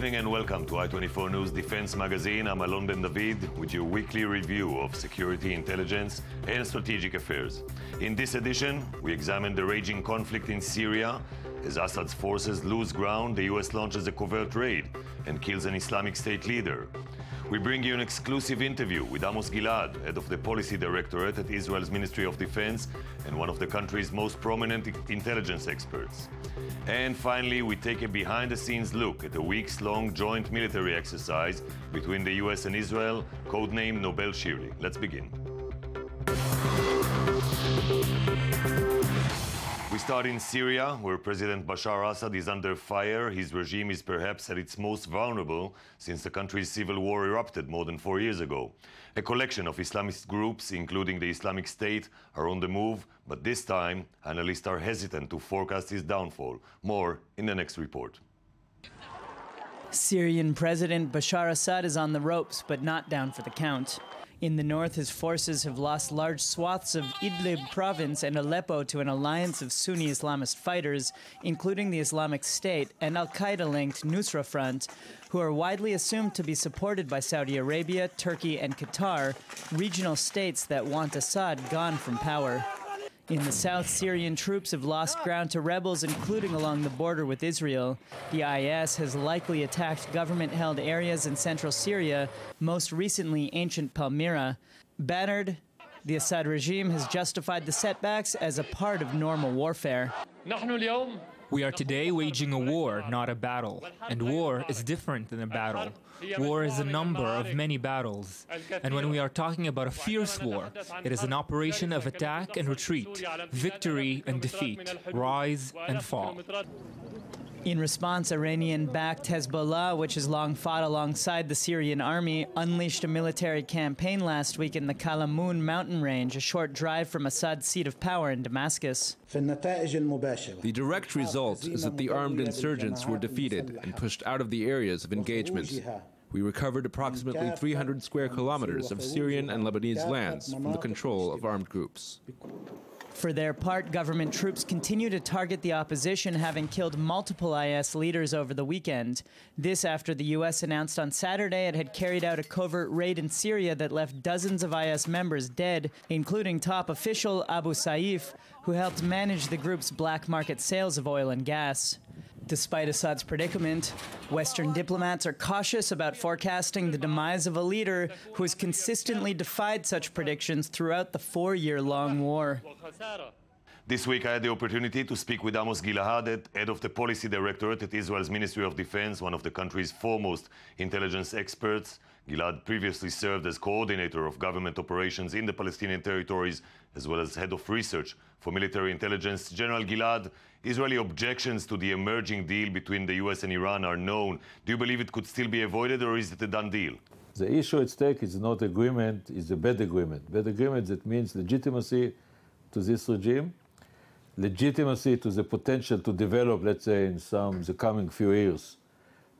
evening and welcome to I-24 News Defense Magazine. I'm Alon Ben David with your weekly review of security, intelligence and strategic affairs. In this edition, we examine the raging conflict in Syria. As Assad's forces lose ground, the U.S. launches a covert raid and kills an Islamic State leader. We bring you an exclusive interview with Amos Gilad, head of the Policy Directorate at Israel's Ministry of Defense and one of the country's most prominent intelligence experts. And finally, we take a behind-the-scenes look at a weeks-long joint military exercise between the U.S. and Israel, codenamed Nobel Shiri. Let's begin. We start in Syria, where President Bashar Assad is under fire. His regime is perhaps at its most vulnerable since the country's civil war erupted more than 4 years ago. A collection of Islamist groups, including the Islamic State, are on the move, but this time, analysts are hesitant to forecast his downfall. More in the next report. Syrian President Bashar Assad is on the ropes, but not down for the count. In the north, his forces have lost large swaths of Idlib province and Aleppo to an alliance of Sunni Islamist fighters, including the Islamic State and al-Qaeda-linked Nusra Front, who are widely assumed to be supported by Saudi Arabia, Turkey, and Qatar, regional states that want Assad gone from power. In the south, Syrian troops have lost ground to rebels, including along the border with Israel. The IS has likely attacked government-held areas in central Syria, most recently ancient Palmyra. Battered, the Assad regime has justified the setbacks as a part of normal warfare. We are today waging a war, not a battle. And war is different than a battle. War is a number of many battles. And when we are talking about a fierce war, it is an operation of attack and retreat, victory and defeat, rise and fall. In response, Iranian-backed Hezbollah, which has long fought alongside the Syrian army, unleashed a military campaign last week in the Kalamoun mountain range, a short drive from Assad's seat of power in Damascus. The direct result is that the armed insurgents were defeated and pushed out of the areas of engagement. We recovered approximately 300 square kilometers of Syrian and Lebanese lands from the control of armed groups. For their part, government troops continue to target the opposition, having killed multiple IS leaders over the weekend. This after the U.S. announced on Saturday it had carried out a covert raid in Syria that left dozens of IS members dead, including top official Abu Saif, who helped manage the group's black market sales of oil and gas. Despite Assad's predicament, Western diplomats are cautious about forecasting the demise of a leader who has consistently defied such predictions throughout the 4-year-long war. This week I had the opportunity to speak with Amos Gilad, head of the Policy Directorate at Israel's Ministry of Defense, one of the country's foremost intelligence experts. Gilad previously served as coordinator of government operations in the Palestinian territories, as well as head of research for military intelligence. General Gilad, Israeli objections to the emerging deal between the U.S. and Iran are known. Do you believe it could still be avoided, or is it a done deal? The issue at stake is not agreement, it's a bad agreement. Bad agreement that means legitimacy to this regime, legitimacy to the potential to develop, let's say, in the coming few years,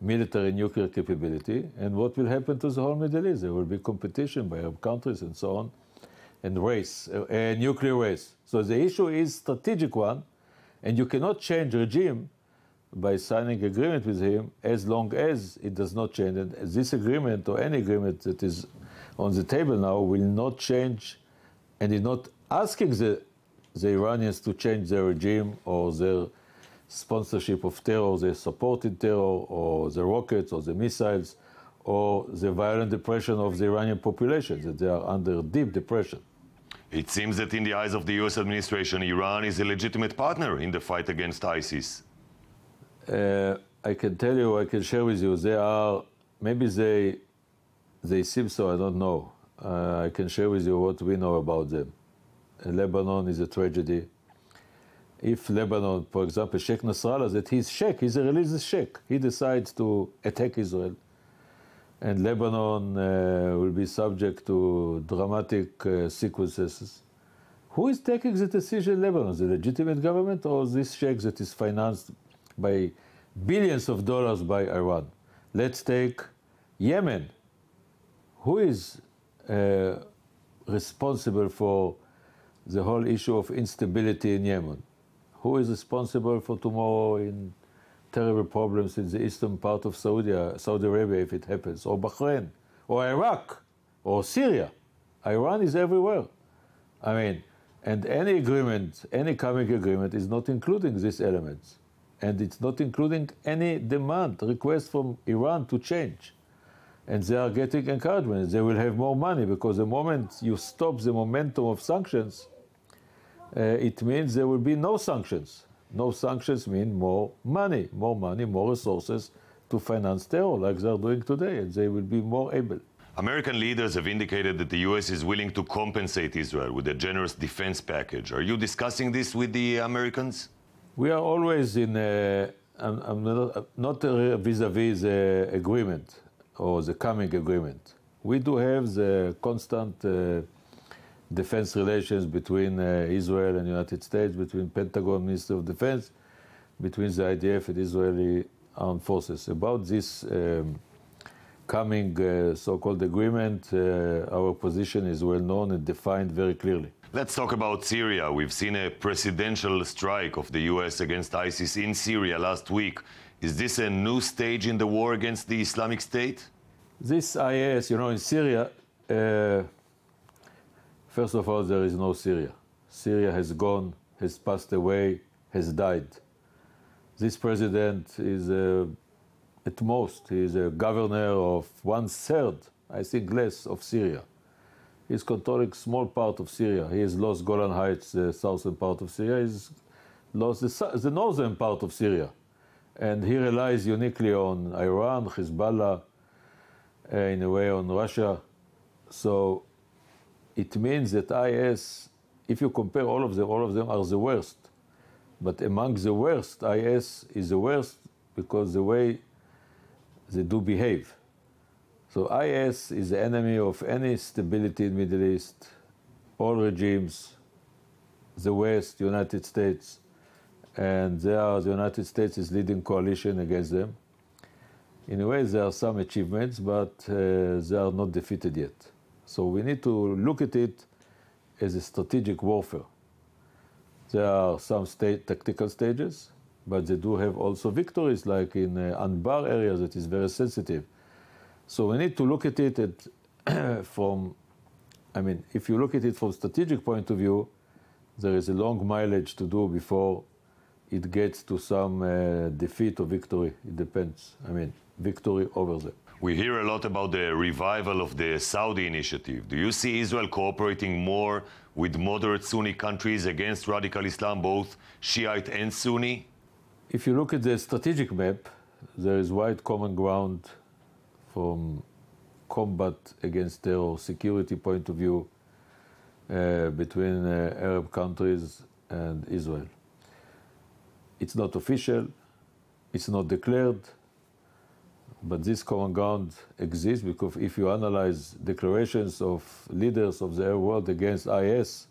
military nuclear capability, and what will happen to the whole Middle East. There will be competition by Arab countries and so on, and race, a nuclear race. So the issue is strategic one, and you cannot change regime by signing agreement with him as long as it does not change. And this agreement or any agreement that is on the table now will not change, and is not asking the Iranians to change their regime or their sponsorship of terror, their support in terror, or the rockets or the missiles, or the violent depression of the Iranian population, that they are under deep depression. It seems that in the eyes of the U.S. administration, Iran is a legitimate partner in the fight against ISIS. I can tell you, I can share with you, they are, maybe they seem so, I don't know. I can share with you what we know about them. Lebanon is a tragedy. If Lebanon, for example, Sheikh Nasrallah, that he's sheikh, he's a religious sheikh, he decides to attack Israel, and Lebanon will be subject to dramatic sequences. Who is taking the decision in Lebanon? The legitimate government, or this sheikh that is financed by billions of dollars by Iran? Let's take Yemen. Who is responsible for the whole issue of instability in Yemen? Who is responsible for tomorrow in terrible problems in the eastern part of Saudi Arabia if it happens, or Bahrain, or Iraq, or Syria. Iran is everywhere. I mean, and any agreement, any coming agreement is not including these elements. And it's not including any demand, request from Iran to change. And they are getting encouragement. They will have more money because the moment you stop the momentum of sanctions, it means there will be no sanctions. No sanctions mean more money, more resources to finance terror like they are doing today, and they will be more able. American leaders have indicated that the U.S. is willing to compensate Israel with a generous defense package. Are you discussing this with the Americans? We are always in not vis-a-vis the agreement or the coming agreement. We do have the constant defense relations between Israel and the United States, between Pentagon, Ministry of Defense, between the IDF and Israeli armed forces. About this coming so-called agreement, our position is well known and defined very clearly. Let's talk about Syria. We've seen a presidential strike of the U.S. against ISIS in Syria last week. Is this a new stage in the war against the Islamic State? This IS, in Syria, first of all, there is no Syria. Syria has gone, has passed away, has died. This president is, at most, he is a governor of 1/3, I think less, of Syria. He's controlling a small part of Syria. He has lost Golan Heights, the southern part of Syria. He's lost the northern part of Syria. And he relies uniquely on Iran, Hezbollah, in a way on Russia. So it means that IS, if you compare all of them are the worst. But among the worst, IS is the worst because the way they do behave. So IS is the enemy of any stability in the Middle East, all regimes, the West, United States, and the United States is leading coalition against them. In a way, there are some achievements, but they are not defeated yet. So we need to look at it as a strategic warfare. There are some tactical stages, but they do have also victories, like in Anbar area that is very sensitive. So we need to look at it if you look at it from strategic point of view, there is a long mileage to do before it gets to some defeat or victory. It depends. Victory over them. We hear a lot about the revival of the Saudi initiative. Do you see Israel cooperating more with moderate Sunni countries against radical Islam, both Shiite and Sunni? If you look at the strategic map, there is wide common ground from combat against terror, security point of view, between Arab countries and Israel. It's not official, it's not declared, but this common ground exists because if you analyze declarations of leaders of the Arab world against IS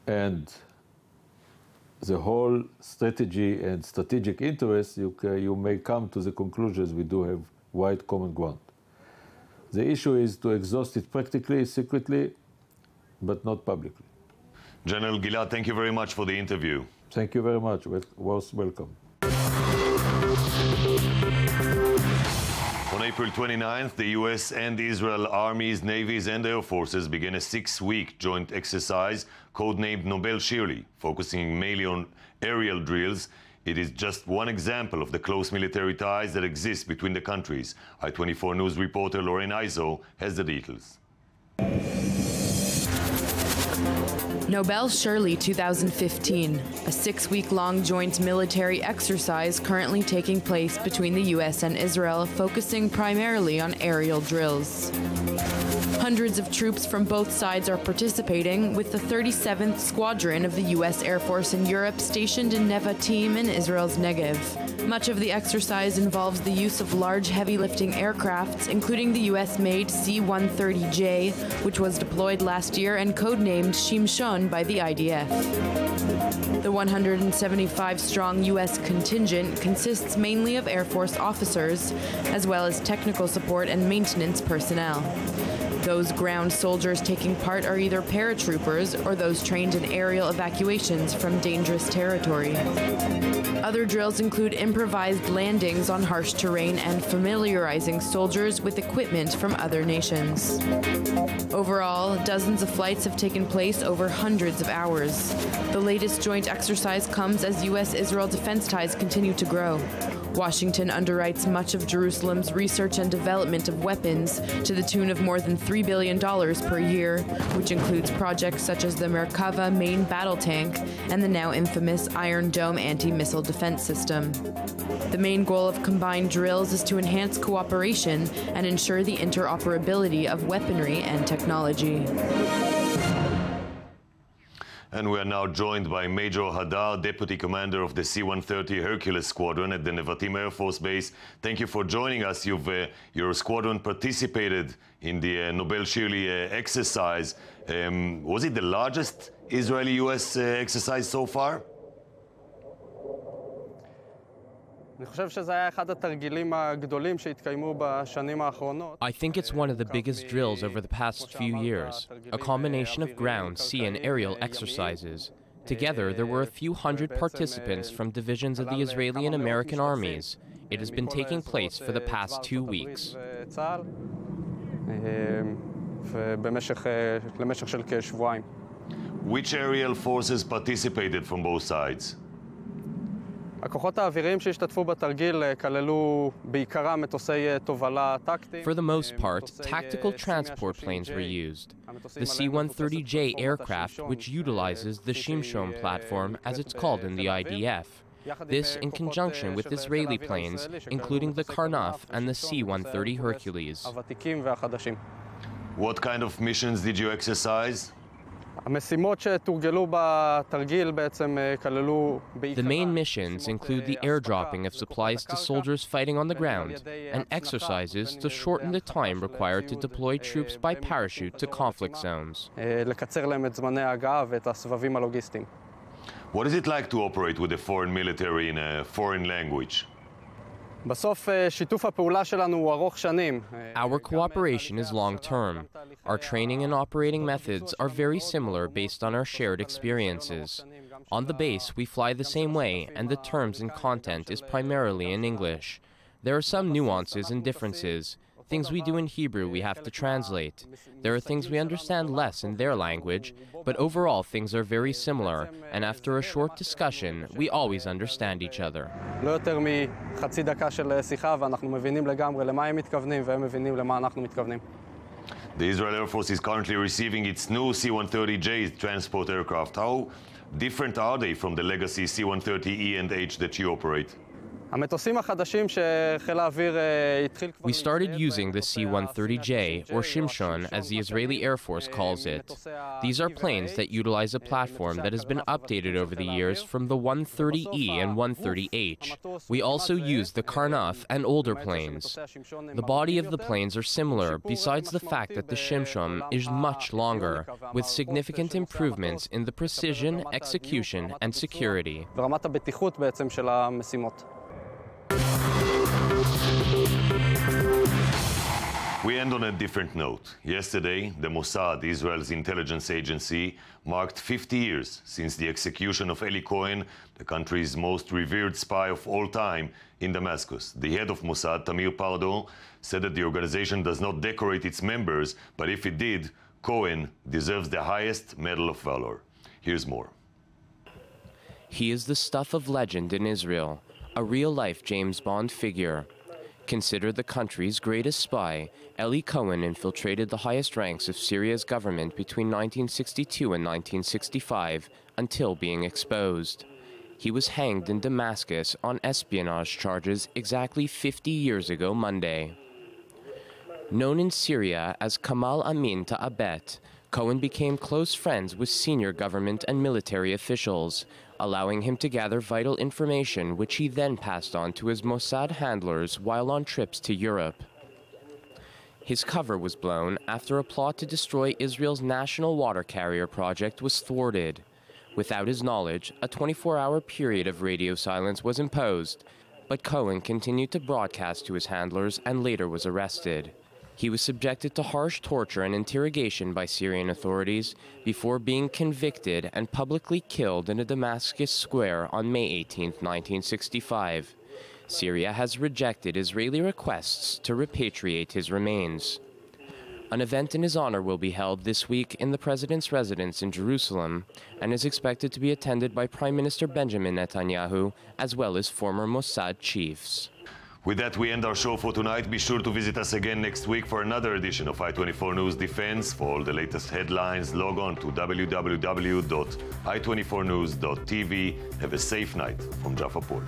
and the whole strategy and strategic interests, you may come to the conclusions we do have wide common ground. The issue is to exhaust it practically, secretly, but not publicly. General Gilad, thank you very much for the interview. Thank you very much. Was welcome. On April 29th, the U.S. and Israel armies, navies, and air forces began a 6-week joint exercise codenamed Nobel Shirley, focusing mainly on aerial drills. It is just one example of the close military ties that exist between the countries. I-24 News reporter Lauren Izo has the details. Nobel Shirley 2015, a 6-week-long joint military exercise currently taking place between the U.S. and Israel, focusing primarily on aerial drills. Hundreds of troops from both sides are participating, with the 37th Squadron of the U.S. Air Force in Europe stationed in Nevatim in Israel's Negev. Much of the exercise involves the use of large heavy-lifting aircrafts, including the U.S.-made C-130J, which was deployed last year and codenamed Shimshon by the IDF. The 175-strong U.S. contingent consists mainly of Air Force officers, as well as technical support and maintenance personnel. Those ground soldiers taking part are either paratroopers or those trained in aerial evacuations from dangerous territory. Other drills include improvised landings on harsh terrain and familiarizing soldiers with equipment from other nations. Overall, dozens of flights have taken place over hundreds of hours. The latest joint exercise comes as U.S.-Israel defense ties continue to grow. Washington underwrites much of Jerusalem's research and development of weapons to the tune of more than $3 billion per year, which includes projects such as the Merkava main battle tank and the now infamous Iron Dome anti-missile defense system. The main goal of combined drills is to enhance cooperation and ensure the interoperability of weaponry and technology. And we are now joined by Major Hadar, Deputy Commander of the C-130 Hercules Squadron at the Nevatim Air Force Base. Thank you for joining us. Your squadron participated in the Nobel Shirley exercise. Was it the largest Israeli-U.S. exercise so far? I think it's one of the biggest drills over the past few years, a combination of ground, sea, and aerial exercises. Together, there were a few hundred participants from divisions of the Israeli and American armies. It has been taking place for the past 2 weeks. Which aerial forces participated from both sides? For the most part, tactical transport planes were used. The C-130J aircraft, which utilizes the Shimshon platform, as it's called in the IDF. This in conjunction with Israeli planes, including the Karnaf and the C-130 Hercules. What kind of missions did you exercise? The main missions include the airdropping of supplies to soldiers fighting on the ground and exercises to shorten the time required to deploy troops by parachute to conflict zones. What is it like to operate with a foreign military in a foreign language? Our cooperation is long-term. Our training and operating methods are very similar based on our shared experiences. On the base, we fly the same way, and the terms and content is primarily in English. There are some nuances and differences. Things we do in Hebrew we have to translate. There are things we understand less in their language, but overall things are very similar, and after a short discussion, we always understand each other. The Israel Air Force is currently receiving its new C-130J transport aircraft. How different are they from the legacy C-130E and H that you operate? We started using the C-130J, or Shimshon, as the Israeli Air Force calls it. These are planes that utilize a platform that has been updated over the years from the 130E and 130H. We also use the Karnaf and older planes. The body of the planes are similar, besides the fact that the Shimshon is much longer, with significant improvements in the precision, execution, and security. We end on a different note. Yesterday, the Mossad, Israel's intelligence agency, marked 50 years since the execution of Eli Cohen, the country's most revered spy of all time, in Damascus. The head of Mossad, Tamir Pardo, said that the organization does not decorate its members, but if it did, Cohen deserves the highest Medal of Valor. Here's more. He is the stuff of legend in Israel, a real-life James Bond figure. Considered the country's greatest spy, Eli Cohen infiltrated the highest ranks of Syria's government between 1962 and 1965 until being exposed. He was hanged in Damascus on espionage charges exactly 50 years ago Monday. Known in Syria as Kamal Amin Ta'abet, Cohen became close friends with senior government and military officials, allowing him to gather vital information which he then passed on to his Mossad handlers while on trips to Europe. His cover was blown after a plot to destroy Israel's national water carrier project was thwarted. Without his knowledge, a 24-hour period of radio silence was imposed, but Cohen continued to broadcast to his handlers and later was arrested. He was subjected to harsh torture and interrogation by Syrian authorities before being convicted and publicly killed in a Damascus square on May 18, 1965. Syria has rejected Israeli requests to repatriate his remains. An event in his honor will be held this week in the president's residence in Jerusalem and is expected to be attended by Prime Minister Benjamin Netanyahu as well as former Mossad chiefs. With that, we end our show for tonight. Be sure to visit us again next week for another edition of I24 News Defense. For all the latest headlines, log on to www.i24news.tv. Have a safe night from Jaffa Port.